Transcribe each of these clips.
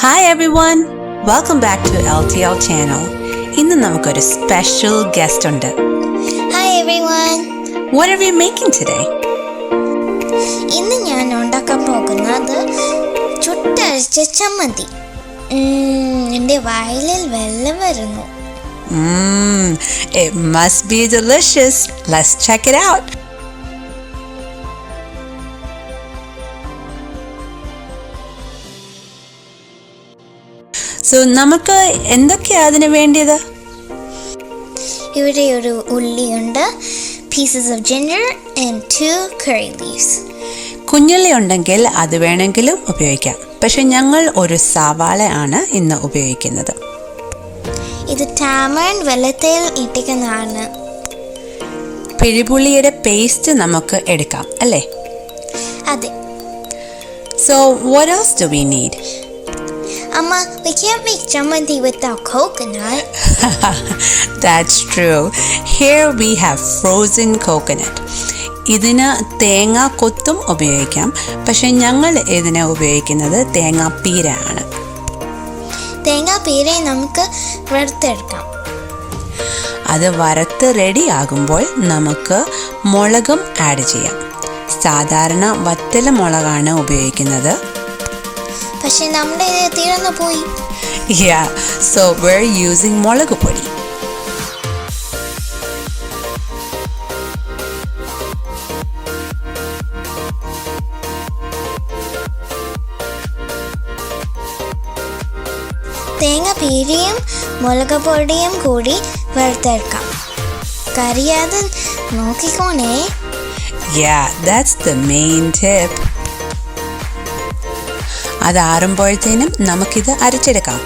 Hi everyone, welcome back to LTL channel. ഇന്ന് നമുക്കൊരു special guest ഉണ്ട്. Hi everyone. What are we making today? ഇന്ന് ഞാൻ ഉണ്ടാക്കാൻ പോകുന്നത് ചുട്ടരച്ച ചമ്മന്തി. എൻ്റെ വായിൽ വെള്ളം വരുന്നു. It must be delicious. Let's check it out. So, നമുക്ക് എന്തൊക്കെയാ അതിന് വേണ്ടിയത്? ഇവിടെ ഒരു ഉള്ളിയുണ്ട്, pieces of ginger and 2 curry leaves. കുഞ്ഞുള്ളി ഉണ്ടെങ്കിൽ അത് വേണമെങ്കിലും ഉപയോഗിക്കാം. പക്ഷെ ഞങ്ങൾ ഒരു സവാള ആണ് ഇന്ന് ഉപയോഗിക്കുന്നത്. ഇത് ടാമറിൻ വെള്ളത്തിൽ ഇട്ടിക്കുന്നതാണ്. പിഴിപുള്ളിയുടെ പേസ്റ്റ് നമുക്ക് എടുക്കാം അല്ലേ? അതെ. So, what else do we need? Amma, we can't make chamanthi without coconut. That's true. Here we have frozen coconut. ഇതിന് തേങ്ങ കൊത്തും ഉപയോഗിക്കാം. പക്ഷെ ഞങ്ങൾ ഇതിനെ ഉപയോഗിക്കുന്നത് തേങ്ങാപ്പീര ആണ്. തേങ്ങാപ്പീര നമുക്ക് വറുത്തെടുക്കാം. അത് വറുത്ത് റെഡി ആകുമ്പോൾ നമുക്ക് മുളകും ആഡ് ചെയ്യാം. സാധാരണ വറ്റല മുളകാണ് ഉപയോഗിക്കുന്നത്. പക്ഷെ നമ്മുടെ തീർന്നു പോയി. Yeah, so we're using മുളക് പൊടി. തേങ്ങാപ്പീരയും മുളക് പൊടിയും കൂടി വറുത്തെടുക്കാം. കരിയാതെ നോക്കിക്കോണേ. Yeah, that's the main tip. അത് ആറുമ്പോഴത്തേനും നമുക്കിത് അരച്ചെടുക്കാം.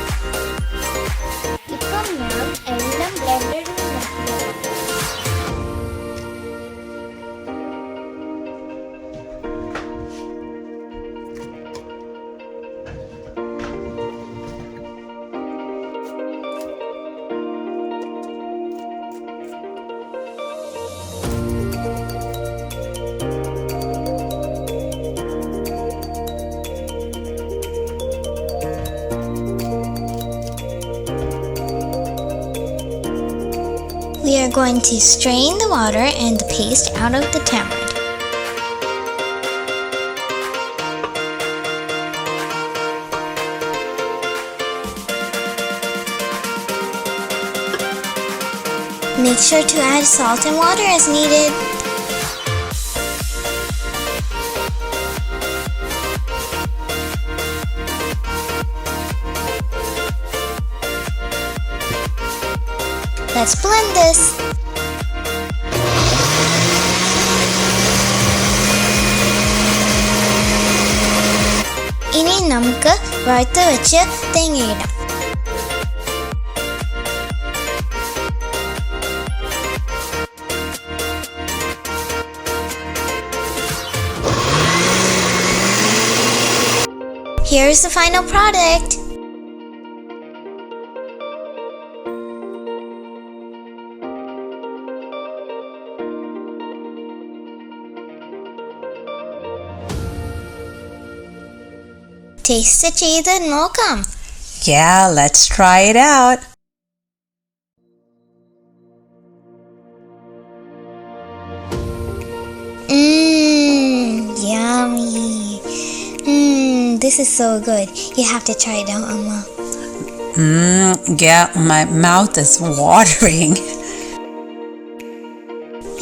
We are going to strain the water and the paste out of the tamarind. Make sure to add salt and water as needed. Let's blend this. ഇനി നമുക്ക് വറുത്ത് വെച്ച് തേങ്ങയിടാം. Here's the final product. Taste ചെയ്ത് നോക്കാം. Yeah, let's try it out. Yummy. This is so good. You have to try it out, Amma. Yeah, my mouth is watering.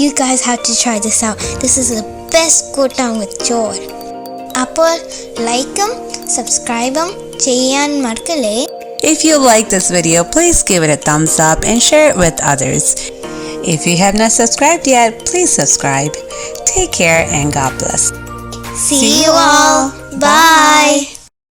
You guys have to try this out. This is the best kutan with joy. അപ്പോൾ ലൈക്കും സബ്സ്ക്രൈബും ചെയ്യാൻ മറക്കല്ലേ. If you like this video, please give it a thumbs up and share it with others. If you have not subscribed yet, please subscribe. Take care and God bless. See you all. Bye.